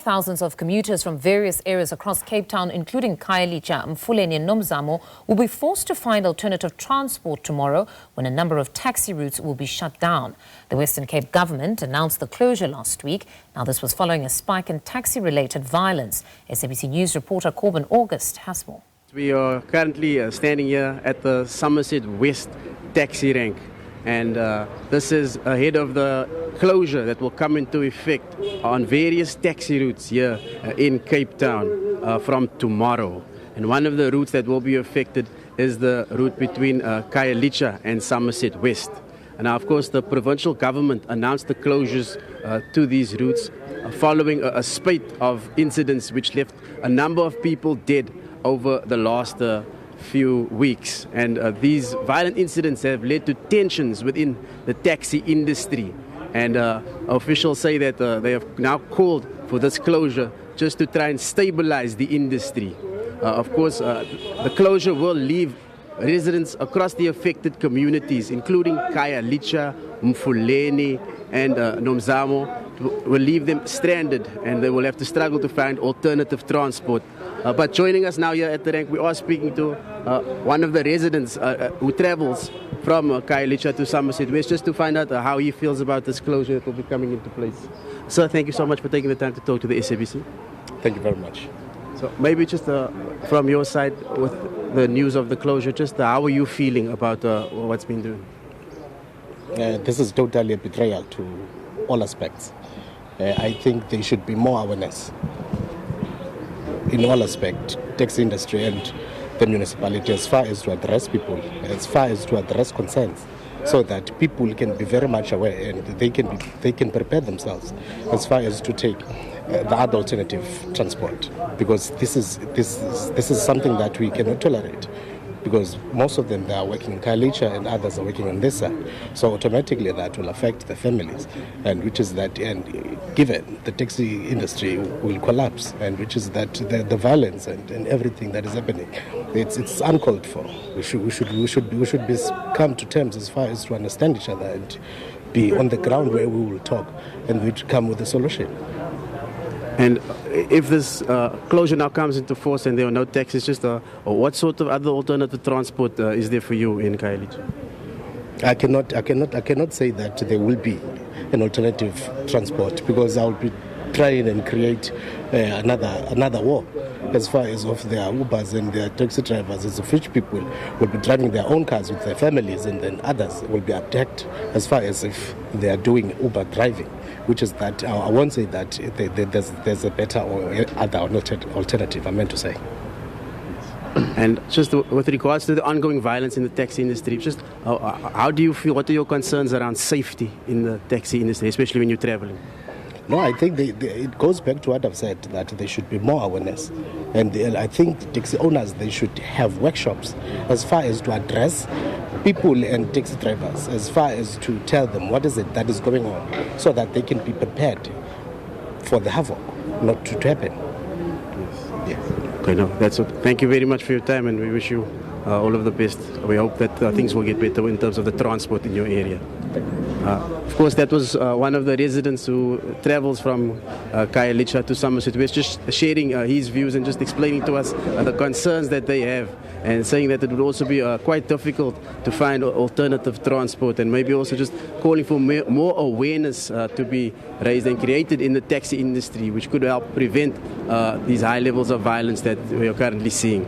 Thousands of commuters from various areas across Cape Town, including Khayelitsha, Mfuleni and Nomzamo, will be forced to find alternative transport tomorrow when a number of taxi routes will be shut down. The Western Cape government announced the closure last week. Now, this was following a spike in taxi-related violence. SABC News reporter Corbin has more. We are currently standing here at the Somerset West taxi rank. And this is ahead of the closure that will come into effect on various taxi routes here in Cape Town from tomorrow. And one of the routes that will be affected is the route between Khayelitsha and Somerset West. And now, of course, the provincial government announced the closures to these routes following a spate of incidents which left a number of people dead over the last few weeks, and these violent incidents have led to tensions within the taxi industry, and officials say that they have now called for this closure just to try and stabilize the industry. Of course, the closure will leave residents across the affected communities, including Khayelitsha, Mfuleni and Nomzamo, will leave them stranded, and they will have to struggle to find alternative transport. But joining us now here at the rank, we are speaking to one of the residents who travels from Khayelitsha to Somerset West, just to find out how he feels about this closure that will be coming into place. Sir, thank you so much for taking the time to talk to the SABC. Thank you very much. So maybe just from your side, with the news of the closure, just how are you feeling about what's been done? This is totally a betrayal to all aspects. I think there should be more awareness in all aspects, taxi industry and the municipality, as far as to address people, as far as to address concerns, so that people can be very much aware and they can prepare themselves as far as to take the other alternative transport, because this is something that we cannot tolerate, because most of them, they are working in Khayelitsha and others are working on this side. So automatically that will affect the families, and which is that, and given the taxi industry will collapse, and which is that the violence and everything that is happening, it's uncalled for. We should come to terms as far as to understand each other and be on the ground where we will talk and we come with a solution. And if this closure now comes into force and there are no taxis, just what sort of other alternative transport is there for you in Khayelitsha? I cannot say that there will be an alternative transport, because I will be trying and create another war as far as of their Ubers and their taxi drivers, as of which people will be driving their own cars with their families, and then others will be attacked as far as if they are doing Uber driving, which is that I won't say that there's a better or other alternative, I meant to say. And just with regards to the ongoing violence in the taxi industry, just how do you feel? What are your concerns around safety in the taxi industry, especially when you're traveling? No, I think it goes back to what I've said, that there should be more awareness. And I think taxi owners, they should have workshops as far as to address people and taxi drivers, as far as to tell them what is it that is going on, so that they can be prepared for the havoc not to happen. Yes. Okay, no, that's it. Thank you very much for your time, and we wish you all of the best. We hope that things will get better in terms of the transport in your area. Of course, that was one of the residents who travels from Khayelitsha to Somerset West, just sharing his views and just explaining to us the concerns that they have, and saying that it would also be quite difficult to find alternative transport, and maybe also just calling for more awareness to be raised and created in the taxi industry, which could help prevent these high levels of violence that we are currently seeing.